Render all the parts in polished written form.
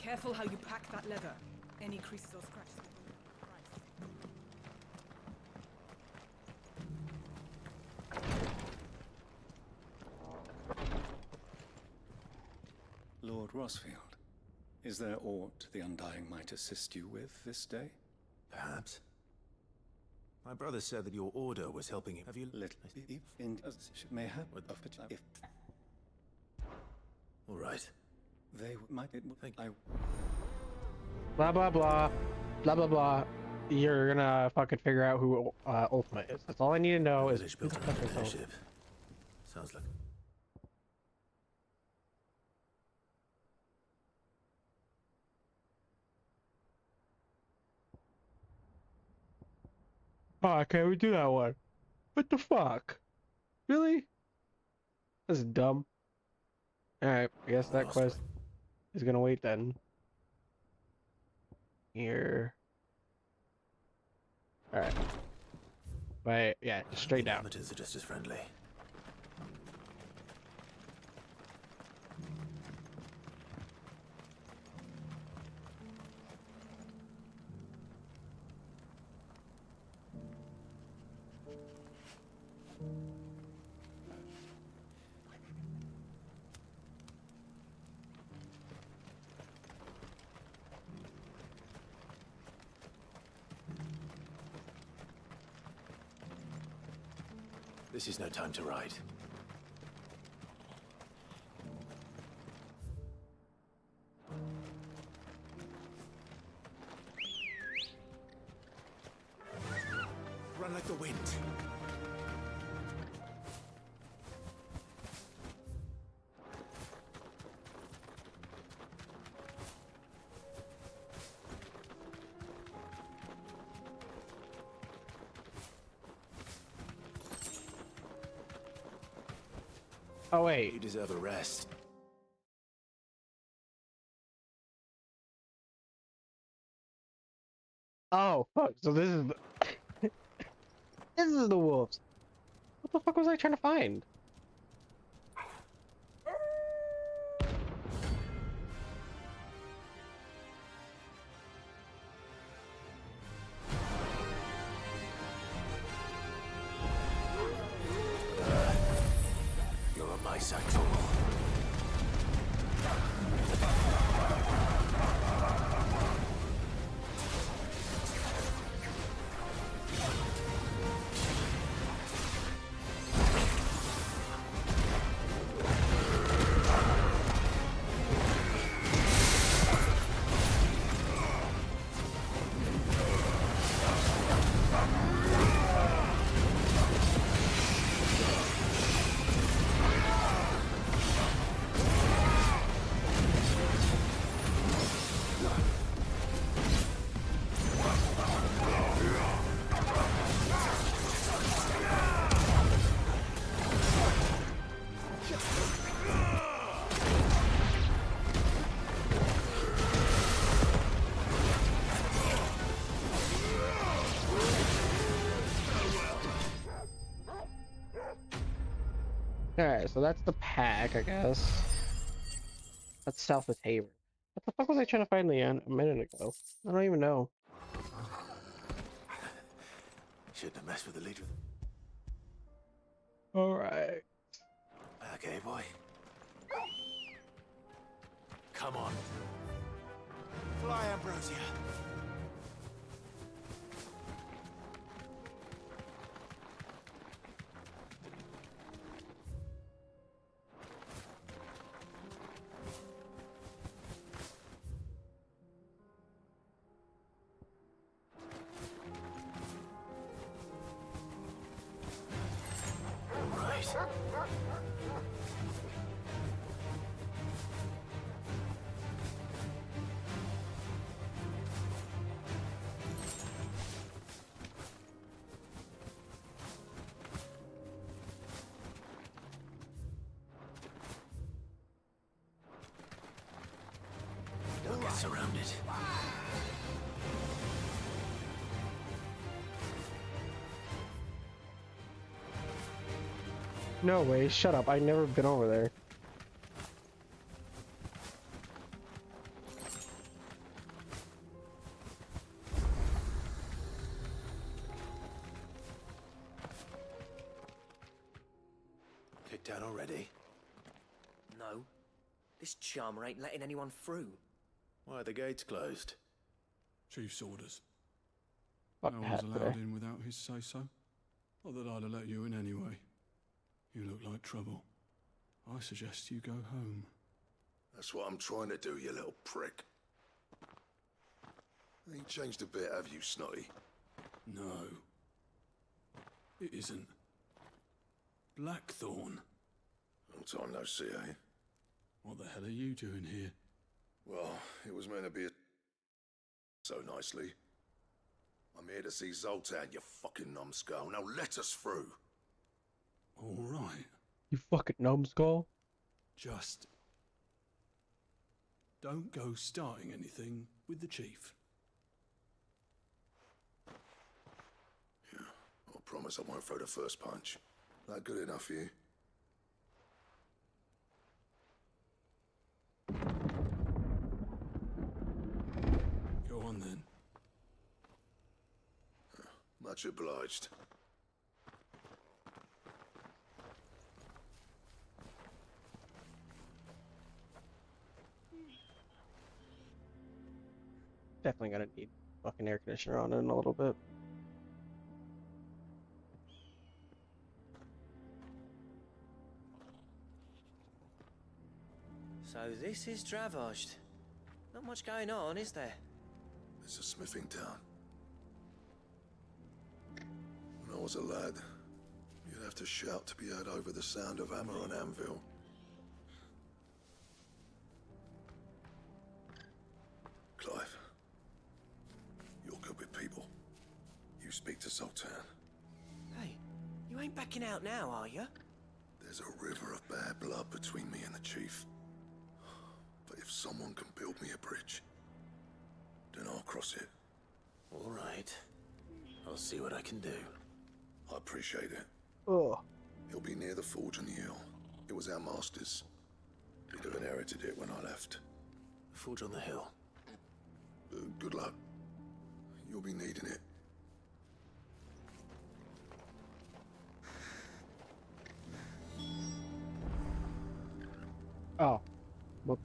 Careful how you pack that leather. Any creases or scratches will come with the price. Lord Rosfield, is there aught the Undying might assist you with this day? Perhaps. My brother said that your order was helping him. Have you... Little in mayhap if All right. they might Thank I Blah blah blah, blah blah blah. You're gonna fucking figure out who Ultima is. That's all I need to know. A Is village who built the around fuck an is Ultima? airship. Sounds like... Oh, can't we do that one? What the fuck? Really? This is dumb. Alright, I guess that lost quest is gonna wait then. Here. Alright. But yeah, just straight down. Amateurs are just as friendly. This is no time to ride. Run like the wind. Oh wait. You deserve a rest. Oh fuck. So this is the this is the wolves. What the fuck was I trying to find? You're a mice, I told. Alright, so that's the pack, I guess. That's south of Haven. What the fuck was I trying to find Leon a minute ago? I don't even know. Shouldn't have messed with the leader. Alright. Okay, boy. Come on. Fly, Ambrosia. All right. Don't get surrounded. No way, shut up. I've never been over there. kicked out already? No. This charmer ain't letting anyone through. Why are the gates closed? Chief's orders. Fuck No the one's hat allowed today. in without his say-so. Not that I'd have let you in anyway. You look like trouble. I suggest you go home. That's what I'm trying to do, you little prick. Ain't changed a bit, have you, Snotty? No. It isn't. Blackthorn. Long time no see, eh? What the hell are you doing here? Well, it was meant to be so nicely. I'm here to see Zoltan, you fucking numbskull. Now let us through. All right. You fucking numbskull. Just don't go starting anything with the chief. Yeah, I promise I won't throw the first punch. That good enough for you? Go on then. Much obliged. Definitely gonna need fucking air conditioner on in a little bit. So this is Dravaged. Not much going on, is there? It's a smithing town. When I was a lad, you'd have to shout to be heard over the sound of hammer on anvil. Clive, you're good with people. You speak to Sultan. Hey, you ain't backing out now, are you? There's a river of bad blood between me and the chief. But if someone can build me a bridge, then I'll cross it. All right. I'll see what I can do. I appreciate it. Oh, It'll be near the forge on the hill. It was our master's. He'd have inherited it when I left. Forge on the hill. Good luck. You'll be needing it. oh, whoops.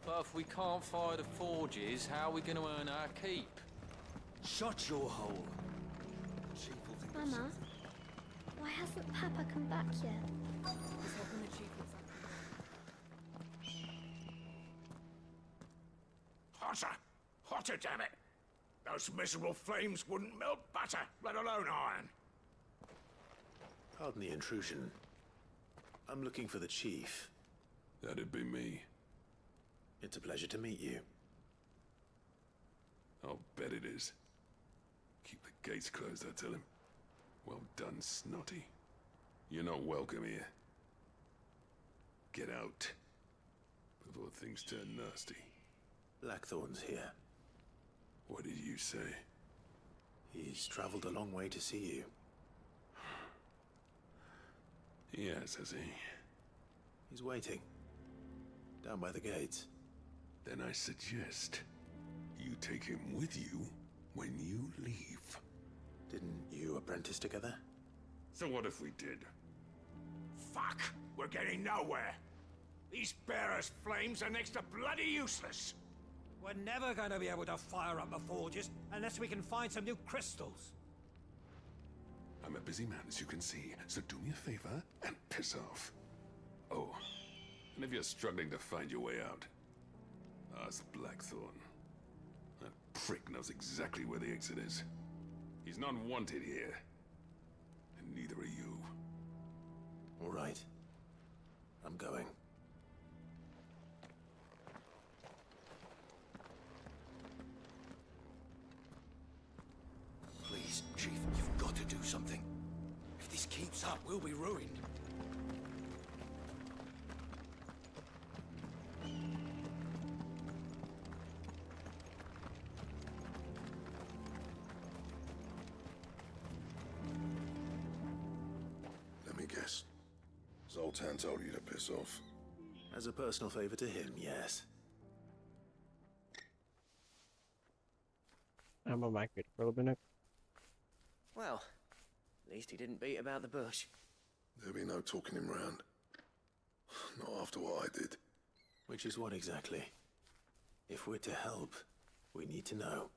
But if we can't fire the forges, how are we going to earn our keep? Shut your hole. Chief will think of Mama, something. why hasn't Papa come back yet? He's helping the chief with something. Hotter! Hotter, damn it! Those miserable flames wouldn't melt butter, let alone iron. Pardon the intrusion. I'm looking for the chief. That'd be me. It's a pleasure to meet you. I'll bet it is. Keep the gates closed, I tell him. Well done, Snotty. You're not welcome here. Get out. Before things turn nasty. Blackthorn's here. What did you say? He's traveled a long way to see you. Yes, has he? He's waiting. Down by the gates. Then I suggest you take him with you when you leave. Didn't you apprentice together? So what if we did? Fuck! We're getting nowhere. These bearers' flames are next to bloody useless. We're never going to be able to fire up the forges unless we can find some new crystals. I'm a busy man, as you can see, so do me a favor and piss off. Oh, and if you're struggling to find your way out, ask Blackthorn. That prick knows exactly where the exit is. He's not wanted here. And neither are you. All right. I'm going. Please, Chief, you've got to do something. If this keeps up, we'll be ruined. Let me guess. Zoltan told you to piss off. As a personal favor to him, yes. I'm on migrate for a little bit. Well, At least he didn't beat about the bush. There'll be no talking him round. Not after what I did. Which is what exactly? If we're to help, we need to know.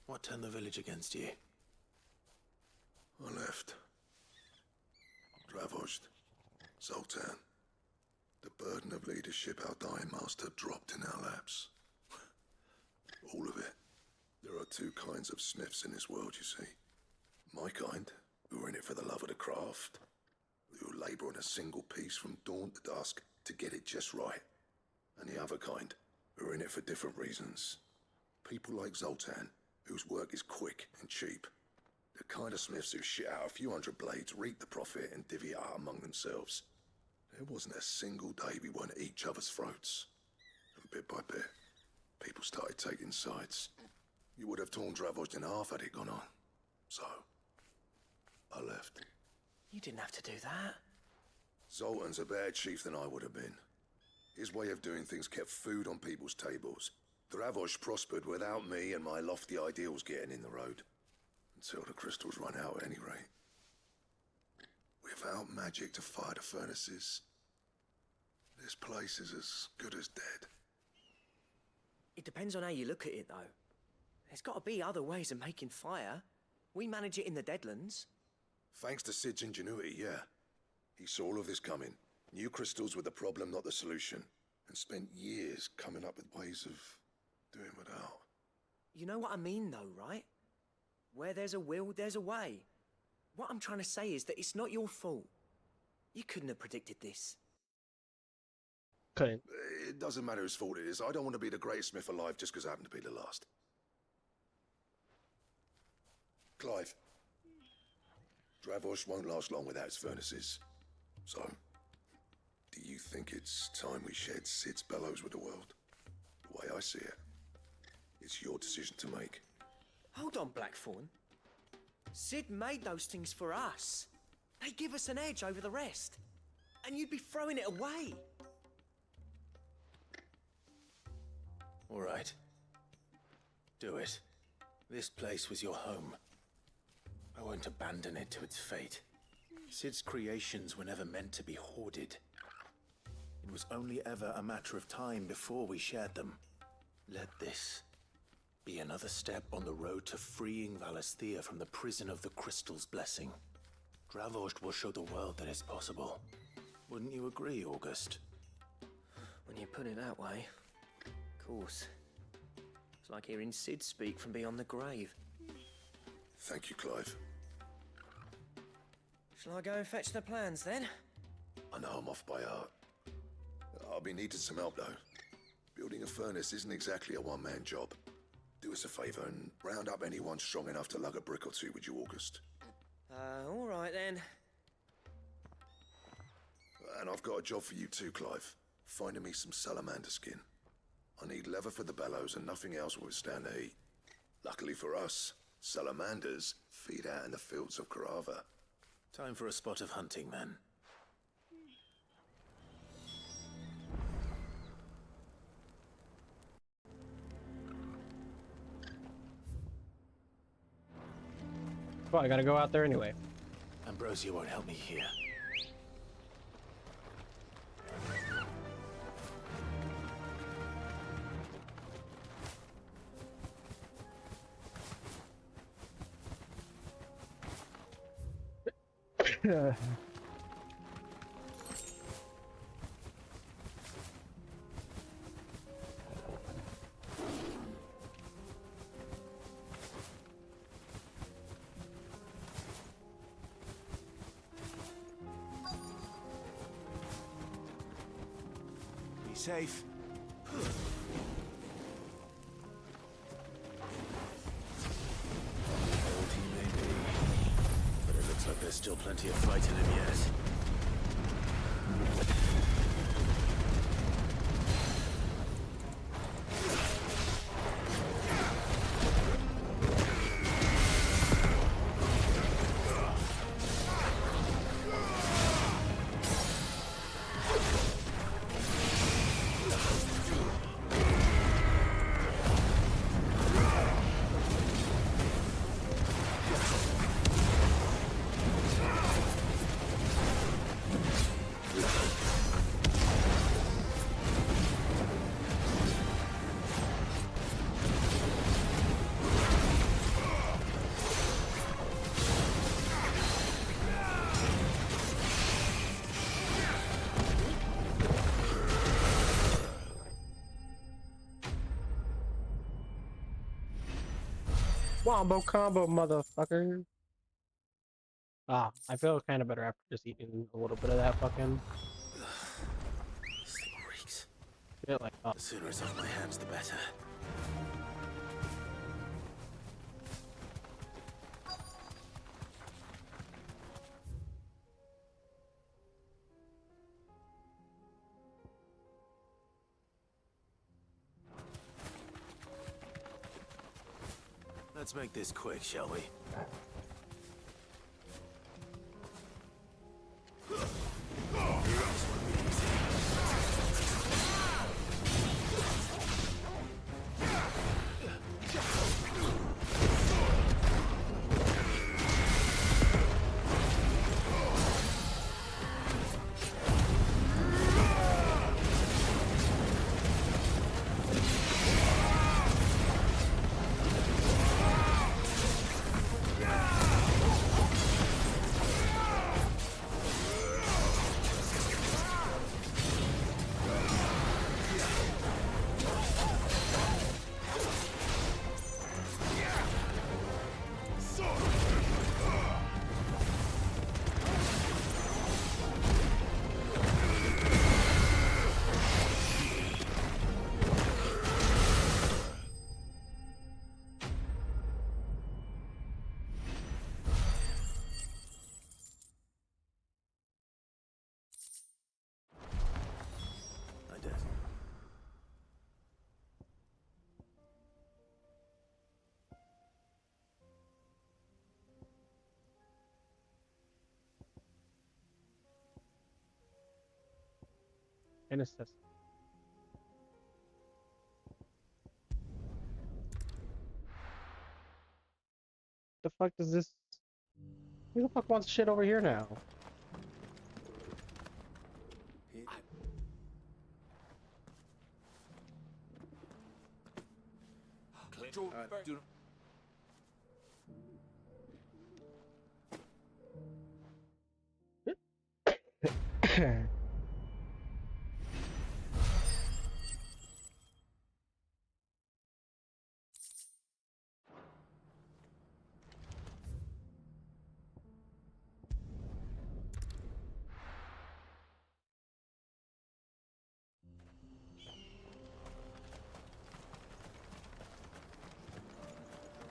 What turned the village against you? I left. Dravoshed. Zoltan. The burden of leadership our dying master dropped in our laps. All of it. There are two kinds of smiths in this world, you see. My kind, who are in it for the love of the craft, who labour on a single piece from dawn to dusk to get it just right. And the other kind, who are in it for different reasons. People like Zoltan, whose work is quick and cheap. The kind of smiths who shit out a few hundred blades, reap the profit, and divvy it out among themselves. There wasn't a single day we weren't at each other's throats. And bit by bit, people started taking sides. You would have torn Dravoshed in half had it gone on. So, I left. You didn't have to do that. Zoltan's a better chief than I would have been. His way of doing things kept food on people's tables. Dravoshed prospered without me and my lofty ideals getting in the road. Until the crystals run out at any rate. Without magic to fire the furnaces, this place is as good as dead. It depends on how you look at it, though. There's got to be other ways of making fire. We manage it in the Deadlands. Thanks to Sid's ingenuity, yeah. He saw all of this coming. Knew crystals were the problem, not the solution. And spent years coming up with ways of doing without. You know what I mean, though, right? Where there's a will, there's a way. What I'm trying to say is that it's not your fault. You couldn't have predicted this. Couldn't. It doesn't matter whose fault it is. I don't want to be the greatest smith alive just because I happen to be the last. Clive. Dravoshed won't last long without its furnaces. So, do you think it's time we shared Sid's bellows with the world? The way I see it, it's your decision to make. Hold on, Blackthorn. Sid made those things for us. They give us an edge over the rest. And you'd be throwing it away. All right. Do it. This place was your home. I won't abandon it to its fate. Sid's creations were never meant to be hoarded. It was only ever a matter of time before we shared them. Let this be another step on the road to freeing Valisthea from the prison of the Crystal's blessing. Dravoshed will show the world that it's possible. Wouldn't you agree, August? When you put it that way, of course. It's like hearing Sid speak from beyond the grave. Thank you, Clive. Shall I go and fetch the plans, then? I know I'm off by heart. I'll be needing some help, though. Building a furnace isn't exactly a one-man job. Do us a favour and round up anyone strong enough to lug a brick or two, would you, August? All right, then. And I've got a job for you too, Clive. Finding me some salamander skin. I need leather for the bellows and nothing else will withstand the heat. Luckily for us, salamanders feed out in the fields of Carava. Time for a spot of hunting, then. Well, I gotta go out there anyway. Ambrosia won't help me here. Be safe. Old he may be, but it looks like there's still plenty of fight in him yet. Wombo combo, motherfucker. Ah, I feel kind of better after just eating a little bit of that fucking. This thing reeks. Feel like, oh. The sooner it's off my hands, the better. Let's make this quick, shall we? And it's just. The fuck does this? Who the fuck wants shit over here now?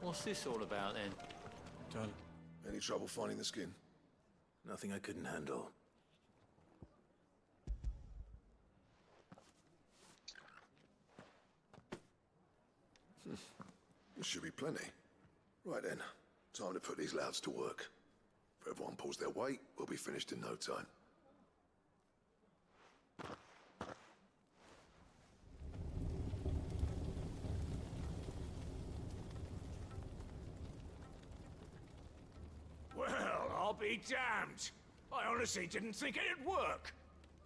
What's this all about then? Done. Any trouble finding the skin? Nothing I couldn't handle. This should be plenty. Right then, time to put these louds to work. If everyone pulls their weight, we'll be finished in no time. Well, I'll be damned. I honestly didn't think it'd work.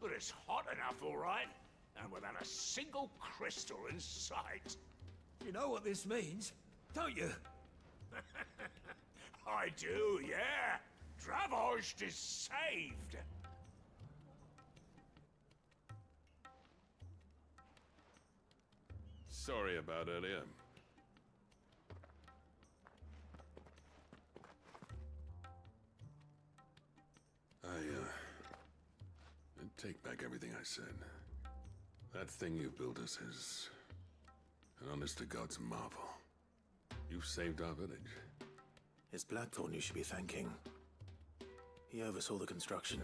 But it's hot enough, all right. And without a single crystal in sight. You know what this means, don't you? I do, yeah. Dravost is saved. Sorry about earlier. I take back everything I said. That thing you built us is an honest-to-God's marvel. You've saved our village. It's Blackthorn you should be thanking. He oversaw the construction.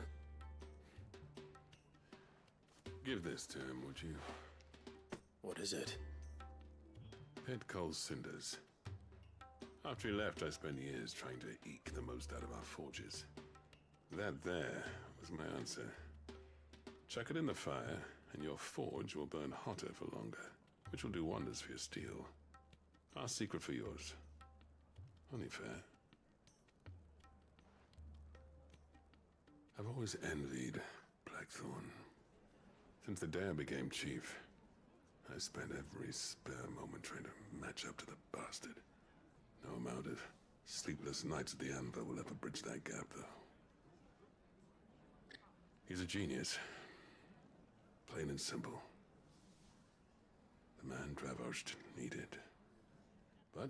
Give this to him, would you? What is it? Pit Coal's cinders. After he left, I spent years trying to eke the most out of our forges. That there was my answer. Chuck it in the fire, and your forge will burn hotter for longer, which will do wonders for your steel. Our secret for yours. Only fair. I've always envied Blackthorn. Since the day I became chief, I spent every spare moment trying to match up to the bastard. No amount of sleepless nights at the anvil will ever bridge that gap, though. He's a genius. Plain and simple. The man Dravost needed. But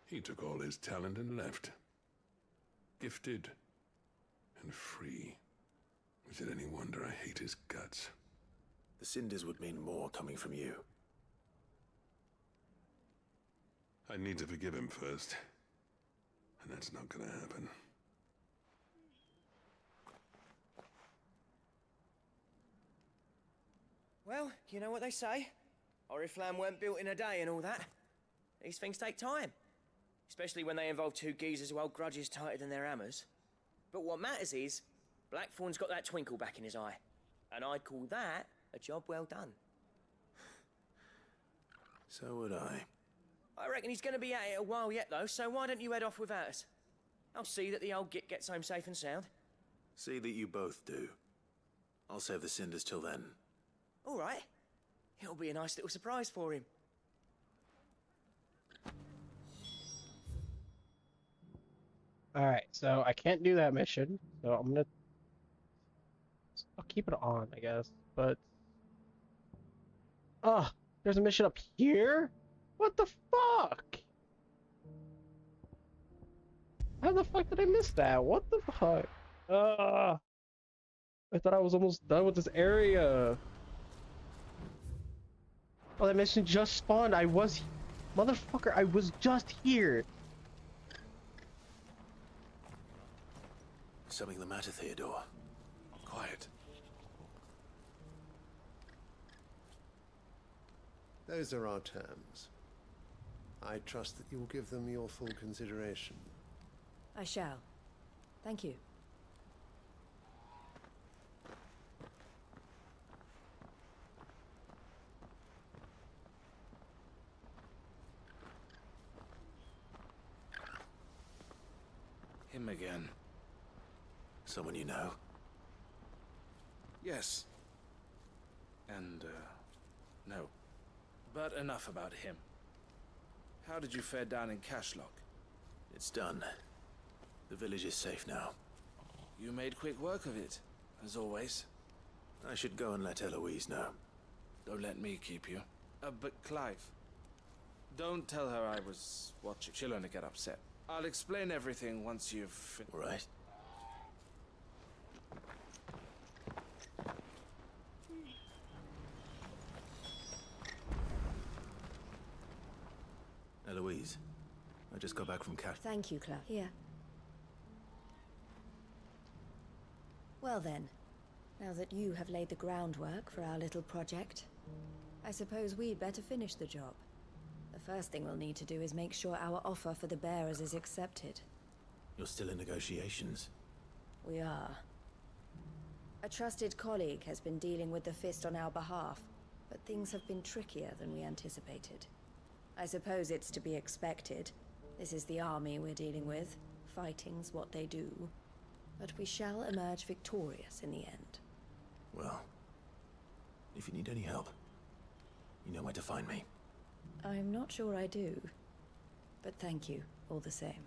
He took all his talent and left. Gifted and free. Is it any wonder I hate his guts? The cinders would mean more coming from you. I need to forgive him first. And that's not gonna happen. Well, you know what they say. Oriflamme weren't built in a day and all that. These things take time. Especially when they involve two geezers who hold grudges tighter than their hammers. But what matters is, Blackthorn's got that twinkle back in his eye. And I'd call that a job well done. So would I. I reckon he's going to be at it a while yet, though, so why don't you head off without us? I'll see that the old git gets home safe and sound. See that you both do. I'll save the cinders till then. All right. It'll be a nice little surprise for him. Alright, so I can't do that mission, so I'm gonna... I'll keep it on, I guess, but... Oh, there's a mission up here? What the fuck? How the fuck did I miss that? What the fuck? I thought I was almost done with this area. Oh, that mission just spawned. Motherfucker, I was just here. Something the matter, Theodore? Quiet. Those are our terms. I trust that you will give them your full consideration. I shall. Thank you. Him again. Someone you know? Yes. And, no. But enough about him. How did you fare down in Cashlock? It's done. The village is safe now. You made quick work of it, as always. I should go and let Eloise know. Don't let me keep you. But Clive, don't tell her I was watching. She'll only get upset. I'll explain everything once you've... All right. Eloise, I just got back from Cash. Thank you, Clive. Here. Well then, now that you have laid the groundwork for our little project, I suppose we'd better finish the job. The first thing we'll need to do is make sure our offer for the bearers is accepted. You're still in negotiations? We are. A trusted colleague has been dealing with the Fist on our behalf, but things have been trickier than we anticipated. I suppose it's to be expected. This is the army we're dealing with. Fighting's what they do. But we shall emerge victorious in the end. Well, if you need any help, you know where to find me. I'm not sure I do. But thank you, all the same.